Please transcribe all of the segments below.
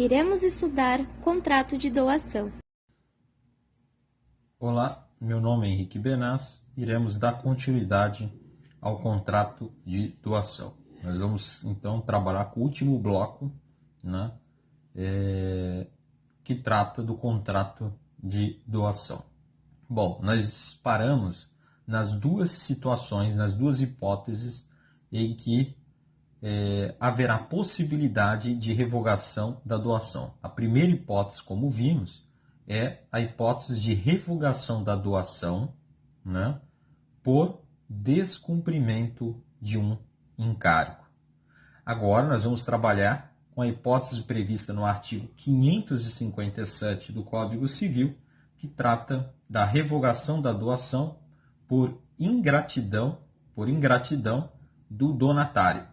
Iremos estudar contrato de doação. Olá, meu nome é Henrique Benaz. Iremos dar continuidade ao contrato de doação. Nós vamos então trabalhar com o último bloco, né, que trata do contrato de doação. Bom, nós paramos nas duas situações, nas duas hipóteses em que haverá possibilidade de revogação da doação. A primeira hipótese, como vimos, é a hipótese de revogação da doação, né, por descumprimento de um encargo. Agora nós vamos trabalhar com a hipótese prevista no artigo 557 do Código Civil, que trata da revogação da doação por ingratidão do donatário.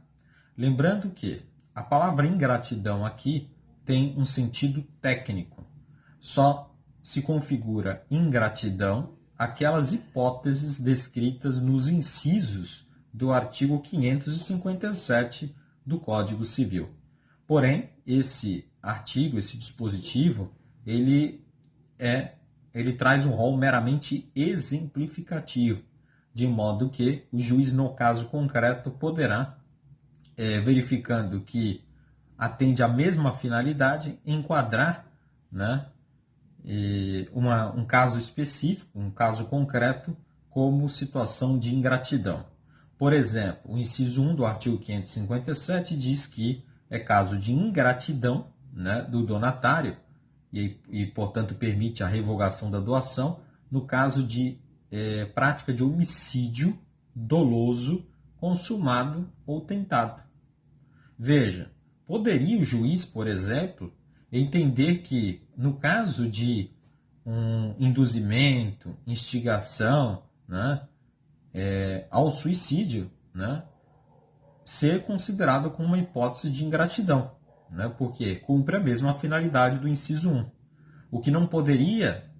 Lembrando que a palavra ingratidão aqui tem um sentido técnico. Só se configura ingratidão aquelas hipóteses descritas nos incisos do artigo 557 do Código Civil. Porém, esse artigo, esse dispositivo, ele traz um rol meramente exemplificativo, de modo que o juiz, no caso concreto, poderá, verificando que atende à mesma finalidade, enquadrar, né, um caso específico, um caso concreto, como situação de ingratidão. Por exemplo, o inciso 1 do artigo 557 diz que é caso de ingratidão, né, do donatário e, portanto, permite a revogação da doação no caso de prática de homicídio doloso consumado ou tentado. Veja, poderia o juiz, por exemplo, entender que, no caso de um induzimento, instigação, né, ao suicídio, né, ser considerado como uma hipótese de ingratidão, né, porque cumpre a mesma finalidade do inciso 1. O que não poderia,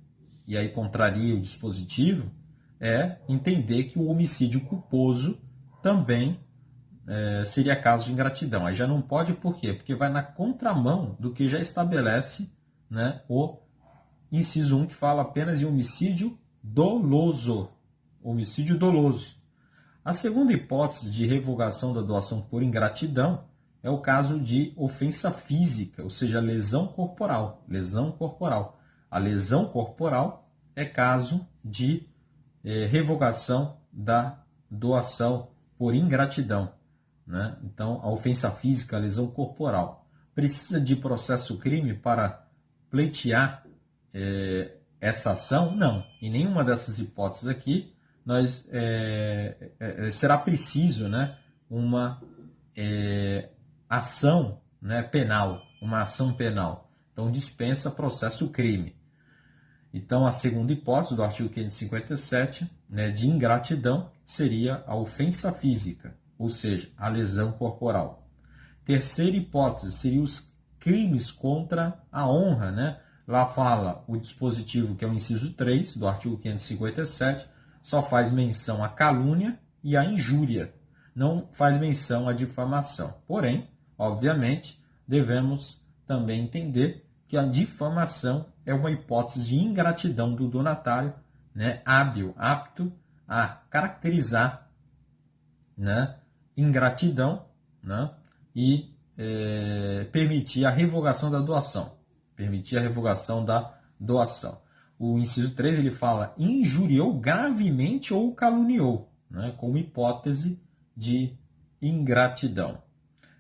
e aí contraria o dispositivo, é entender que o homicídio culposo também seria caso de ingratidão. Aí já não pode, por quê? Porque vai na contramão do que já estabelece, né, o inciso 1, que fala apenas em homicídio doloso. Homicídio doloso. A segunda hipótese de revogação da doação por ingratidão é o caso de ofensa física, ou seja, lesão corporal. Lesão corporal. A lesão corporal é caso de revogação da doação por ingratidão, né? Então, a ofensa física, a lesão corporal. Precisa de processo-crime para pleitear essa ação? Não. Em nenhuma dessas hipóteses aqui será preciso, né, uma ação, né, penal, uma ação penal. Então, dispensa processo-crime. Então, a segunda hipótese do artigo 557, né, de ingratidão seria a ofensa física, ou seja, a lesão corporal. Terceira hipótese seria os crimes contra a honra, né? Lá fala o dispositivo, que é o inciso 3 do artigo 557, só faz menção à calúnia e à injúria, não faz menção à difamação. Porém, obviamente, devemos também entender que a difamação é uma hipótese de ingratidão do donatário, né, hábil, apto a caracterizar, né, ingratidão, né, e permitir a revogação da doação. Permitir a revogação da doação. O inciso 3 ele fala injuriou gravemente ou caluniou, né, como hipótese de ingratidão.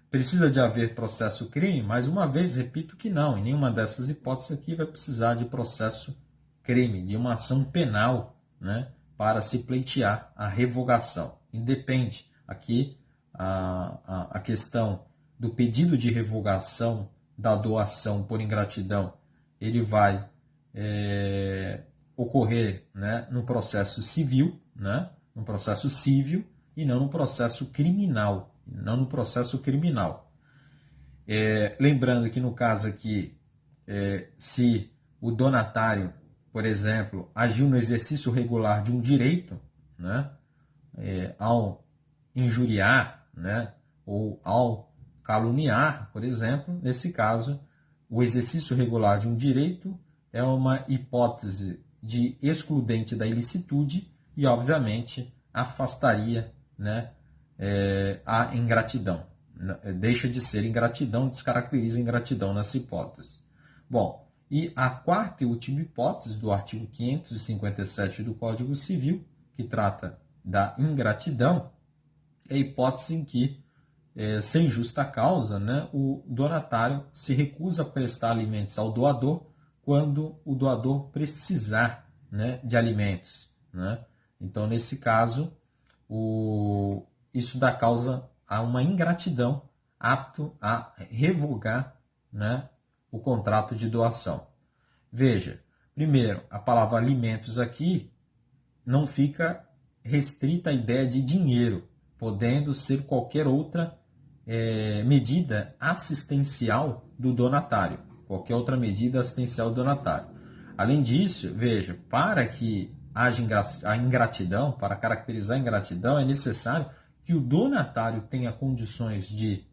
Precisa de haver processo-crime? Mais uma vez, repito que não. Em nenhuma dessas hipóteses aqui vai precisar de processo-crime, de uma ação penal, né, para se pleitear a revogação. Independe. Aqui, a questão do pedido de revogação da doação por ingratidão, ele vai ocorrer, né, no processo civil, né, no processo civil e não no processo criminal. Não no processo criminal. Lembrando que no caso aqui, se o donatário, por exemplo, agiu no exercício regular de um direito, né, ao injuriar, né, ou ao caluniar, por exemplo, nesse caso, o exercício regular de um direito é uma hipótese de excludente da ilicitude e, obviamente, afastaria, né, a ingratidão. Deixa de ser ingratidão, descaracteriza ingratidão nessa hipótese. Bom, e a quarta e última hipótese do artigo 557 do Código Civil, que trata da ingratidão, é a hipótese em que, sem justa causa, né, o donatário se recusa a prestar alimentos ao doador quando o doador precisar, né, de alimentos, né? Então, nesse caso, isso dá causa a uma ingratidão apto a revogar, né, o contrato de doação. Veja, primeiro, a palavra alimentos aqui não fica restrita à ideia de dinheiro, podendo ser qualquer outra medida assistencial do donatário. Qualquer outra medida assistencial do donatário. Além disso, veja, para que haja a ingratidão, para caracterizar a ingratidão, é necessário que o donatário tenha condições de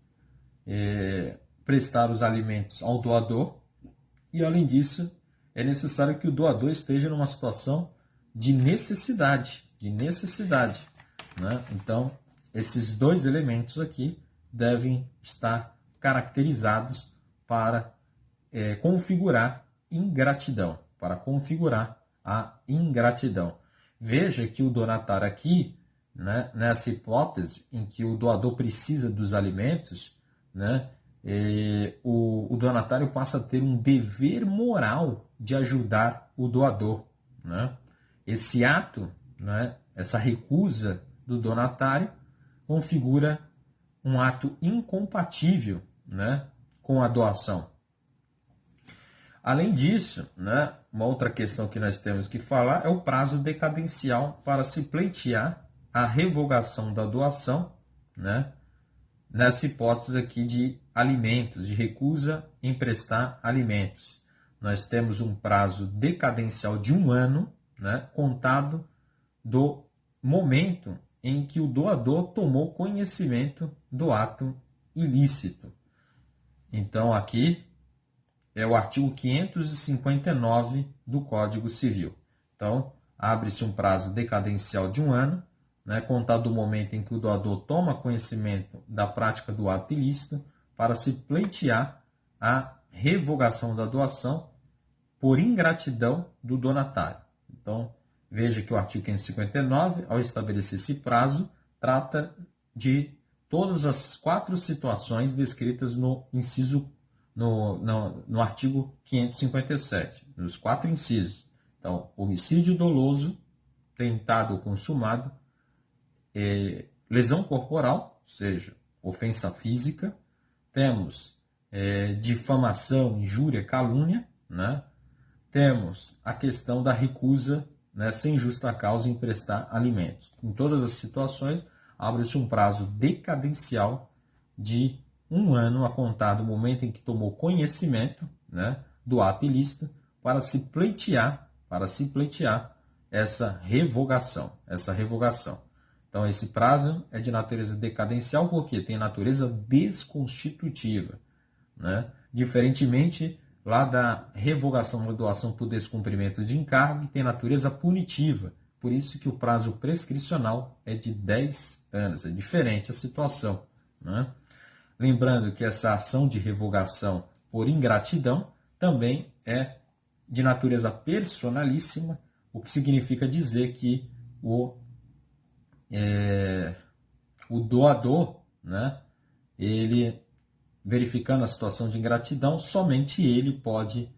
prestar os alimentos ao doador e, além disso, é necessário que o doador esteja numa situação de necessidade, né? Então, esses dois elementos aqui devem estar caracterizados para configurar ingratidão, a ingratidão. Veja que o donatário aqui, né, nessa hipótese em que o doador precisa dos alimentos, né, o donatário passa a ter um dever moral de ajudar o doador, né? Esse ato, né, essa recusa do donatário configura um ato incompatível, né, com a doação. Além disso, né, uma outra questão que nós temos que falar é o prazo decadencial para se pleitear a revogação da doação, né, nessa hipótese aqui de alimentos, de recusa em prestar alimentos. Nós temos um prazo decadencial de 1 ano, né, contado do momento em que o doador tomou conhecimento do ato ilícito. Então, aqui é o artigo 559 do Código Civil. Então, abre-se um prazo decadencial de 1 ano, né, contado do momento em que o doador toma conhecimento da prática do ato ilícito, para se pleitear a revogação da doação por ingratidão do donatário. Então, veja que o artigo 559, ao estabelecer esse prazo, trata de todas as 4 situações descritas no inciso no artigo 557, nos 4 incisos. Então, homicídio doloso, tentado ou consumado, lesão corporal, ou seja, ofensa física, temos difamação, injúria, calúnia, né? Temos a questão da recusa, né, sem justa causa em prestar alimentos. Em todas as situações, abre-se um prazo decadencial de 1 ano a contar do momento em que tomou conhecimento, né, do ato ilícito para se pleitear essa revogação. Então, esse prazo é de natureza decadencial porque tem natureza desconstitutiva, né? Diferentemente lá da revogação da doação por descumprimento de encargo, que tem natureza punitiva. Por isso que o prazo prescricional é de 10 anos. É diferente a situação, né? Lembrando que essa ação de revogação por ingratidão também é de natureza personalíssima, o que significa dizer que o doador, né, ele, verificando a situação de ingratidão, somente ele pode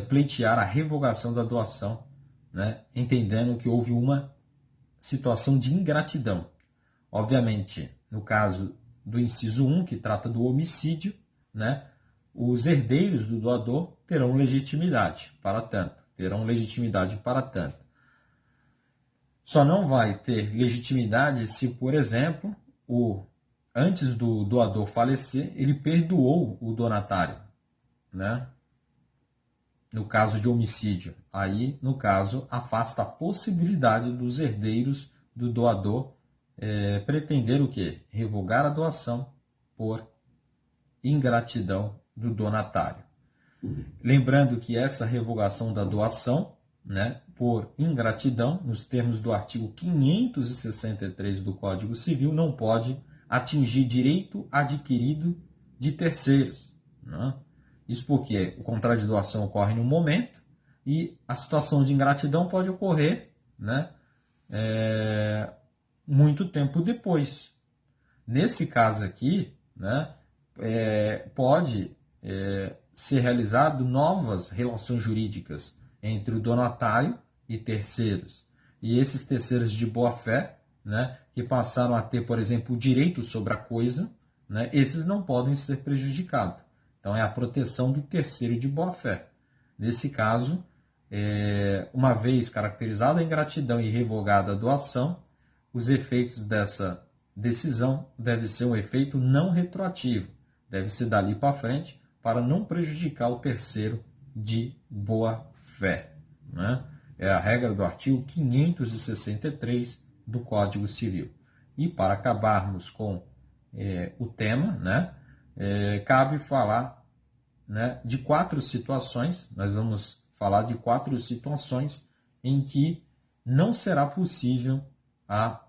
pleitear a revogação da doação, né, entendendo que houve uma situação de ingratidão. Obviamente, no caso do inciso 1, que trata do homicídio, né, os herdeiros do doador terão legitimidade para tanto. Só não vai ter legitimidade se, por exemplo, antes do doador falecer, ele perdoou o donatário, né? No caso de homicídio. Aí, no caso, afasta a possibilidade dos herdeiros do doador pretender o quê? Revogar a doação por ingratidão do donatário. Lembrando que essa revogação da doação, né, por ingratidão, nos termos do artigo 563 do Código Civil, não pode atingir direito adquirido de terceiros, né? Isso porque o contrato de doação ocorre no momento e a situação de ingratidão pode ocorrer, né, muito tempo depois. Nesse caso aqui, né, pode ser realizado novas relações jurídicas entre o donatário e terceiros. E esses terceiros de boa-fé, né, que passaram a ter, por exemplo, o direito sobre a coisa, né, esses não podem ser prejudicados. Então, é a proteção do terceiro de boa-fé. Nesse caso, uma vez caracterizada a ingratidão e revogada a doação, os efeitos dessa decisão devem ser um efeito não retroativo, deve ser dali para frente para não prejudicar o terceiro de boa fé, né? É a regra do artigo 563 do Código Civil. E para acabarmos com o tema, né, cabe falar, né, de 4 situações. Nós vamos falar de 4 situações em que não será possível a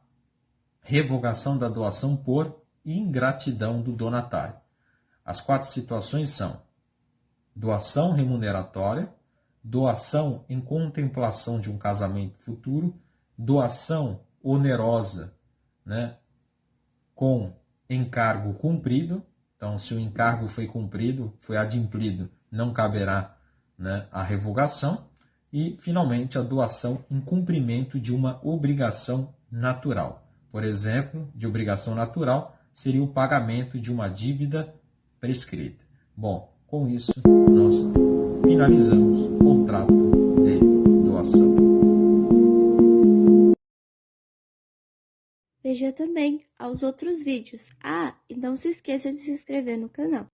revogação da doação por ingratidão do donatário. As 4 situações são: doação remuneratória, doação em contemplação de um casamento futuro, doação onerosa, né, com encargo cumprido. Então, se o encargo foi cumprido, foi adimplido, não caberá, né, a revogação. E, finalmente, a doação em cumprimento de uma obrigação natural. Por exemplo, de obrigação natural seria o pagamento de uma dívida prescrita. Bom, com isso, nós finalizamos o contrato de doação. Veja também aos outros vídeos. Ah, e não se esqueça de se inscrever no canal.